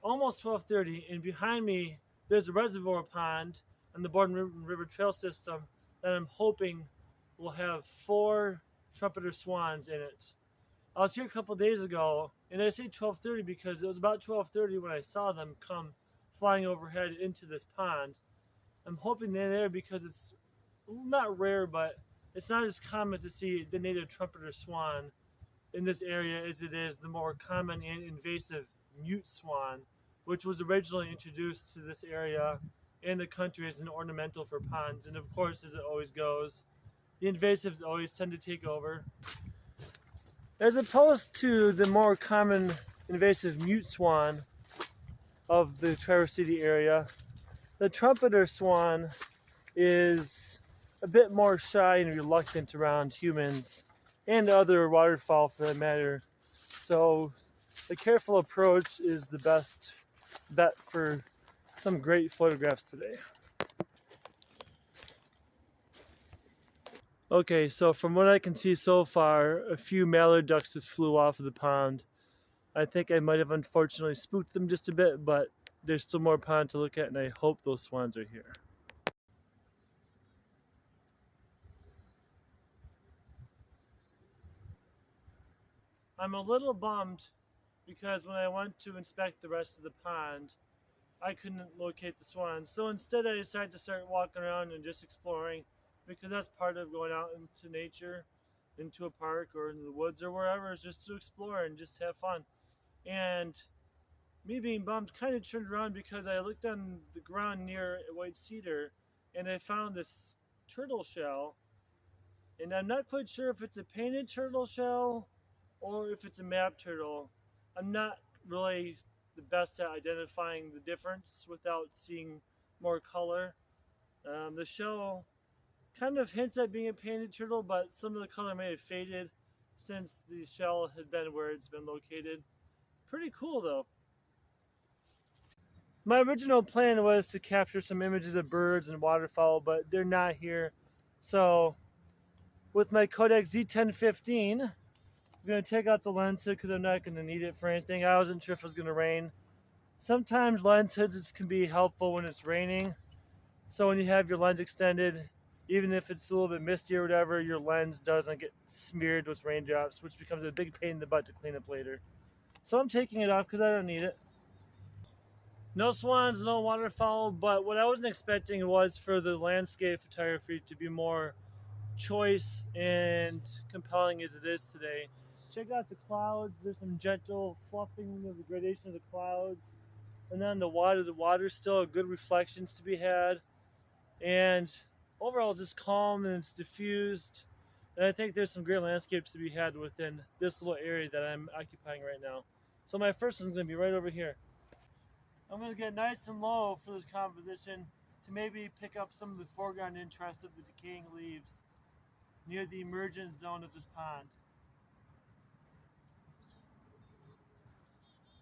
almost 12:30, and behind me there's a reservoir pond on the Borden River Trail system that I'm hoping will have 4 trumpeter swans in it. I was here a couple days ago, and I say 12:30 because it was about 12:30 when I saw them come flying overhead into this pond. I'm hoping they're there because it's not rare, but it's not as common to see the native trumpeter swan in this area as it is the more common and invasive mute swan, which was originally introduced to this area and the country as an ornamental for ponds. And of course, as it always goes, the invasives always tend to take over. As opposed to the more common invasive mute swan of the Traverse City area, the trumpeter swan is a bit more shy and reluctant around humans and other waterfowl for that matter. So a careful approach is the best bet for some great photographs today. Okay, so from what I can see so far, a few mallard ducks just flew off of the pond. I think I might have unfortunately spooked them just a bit, but there's still more pond to look at, and I hope those swans are here. I'm a little bummed because when I went to inspect the rest of the pond, I couldn't locate the swans. So instead I decided to start walking around and just exploring, because that's part of going out into nature, into a park or in the woods or wherever, is just to explore and just have fun. And me being bummed kind of turned around because I looked on the ground near a white cedar and I found this turtle shell, and I'm not quite sure if it's a painted turtle shell or if it's a map turtle. I'm not really the best at identifying the difference without seeing more color. The shell kind of hints at being a painted turtle, but some of the color may have faded since the shell had been where it's been located. Pretty cool though. My original plan was to capture some images of birds and waterfowl, but they're not here. So with my Kodak Z-1015, I'm going to take out the lens hood because I'm not going to need it for anything. I wasn't sure if it was going to rain. Sometimes lens hoods can be helpful when it's raining. So when you have your lens extended, even if it's a little bit misty or whatever, your lens doesn't get smeared with raindrops, which becomes a big pain in the butt to clean up later. So I'm taking it off because I don't need it. No swans, no waterfowl, but what I wasn't expecting was for the landscape photography to be more choice and compelling as it is today. Check out the clouds. There's some gentle fluffing of the gradation of the clouds. And then the water's still good reflections to be had. And overall it's just calm and it's diffused. And I think there's some great landscapes to be had within this little area that I'm occupying right now. So my first one's going to be right over here. I'm going to get nice and low for this composition to maybe pick up some of the foreground interest of the decaying leaves near the emergence zone of this pond.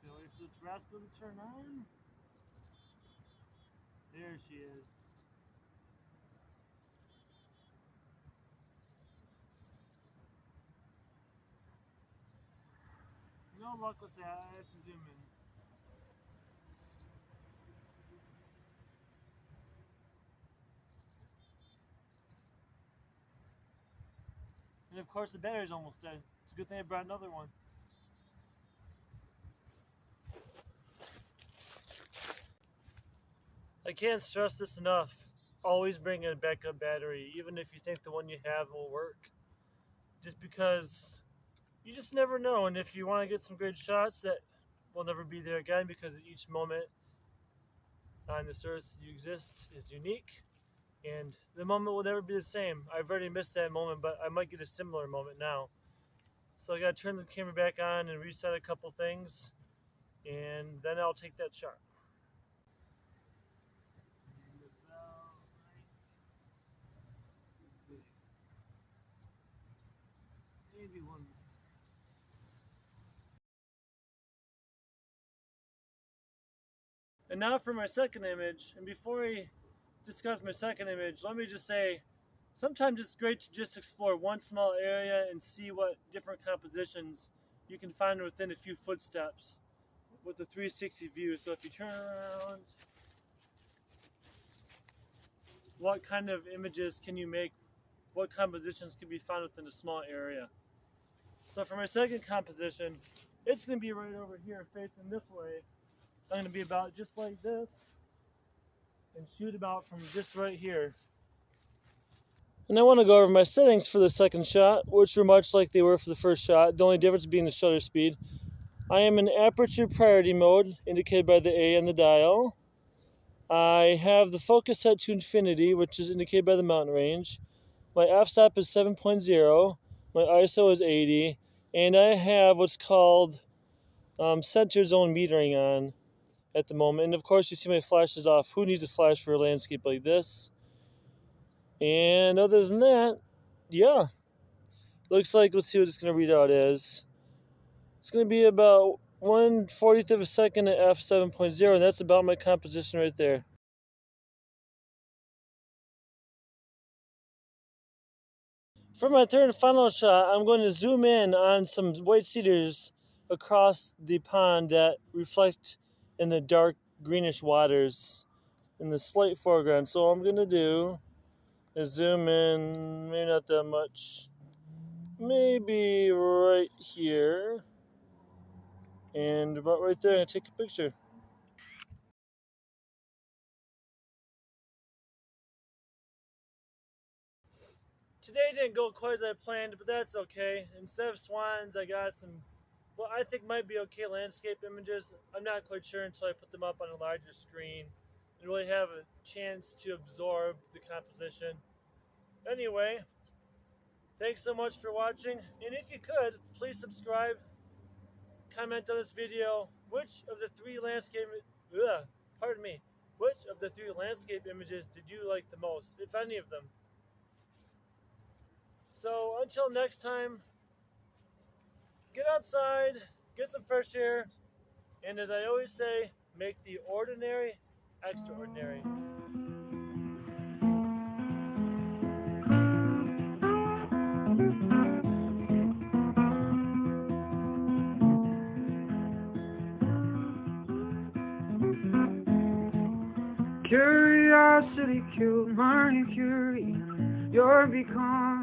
So wait for the rascal to turn on. There she is. No luck with that. I have to zoom in. And of course the battery's almost dead. It's a good thing I brought another one. I can't stress this enough. Always bring a backup battery, even if you think the one you have will work. Just because you just never know, and if you want to get some great shots that will never be there again, because each moment on this earth you exist is unique, and the moment will never be the same. I've already missed that moment, but I might get a similar moment now. So I gotta turn the camera back on and reset a couple things, and then I'll take that shot. Maybe one. And now for my second image, and before I discuss my second image, let me just say, sometimes it's great to just explore one small area and see what different compositions you can find within a few footsteps. with the 360 view. So if you turn around, what kind of images can you make? What compositions can be found within a small area? So for my second composition, it's going to be right over here facing this way. I'm going to be about just like this and shoot about from just right here. And I want to go over my settings for the second shot, which were much like they were for the first shot, the only difference being the shutter speed. I am in aperture priority mode, indicated by the A on the dial. I have the focus set to infinity, which is indicated by the mountain range. My f-stop is 7.0, my ISO is 80, and I have what's called center zone metering on at the moment. And of course you see my flash is off. Who needs a flash for a landscape like this? And other than that, yeah. Looks like, let's see what it's going to read out as. It's going to be about 1/40th of a second at f7.0, and that's about my composition right there. For my third and final shot, I'm going to zoom in on some white cedars across the pond that reflect in the dark greenish waters in the slight foreground. So all I'm going to do is zoom in, maybe not that much, maybe right here, and about right there, and take a picture. Today didn't go quite as I planned, but that's okay. Instead of swans, I got some, well, I think might be okay landscape images. I'm not quite sure until I put them up on a larger screen and really have a chance to absorb the composition. Anyway, thanks so much for watching, and if you could, please subscribe, comment on this video. Which of the three landscape, which of the three landscape images did you like the most, if any of them? So until next time, get outside, get some fresh air, and as I always say, make the ordinary extraordinary. Curiosity killed Mercury. You're becoming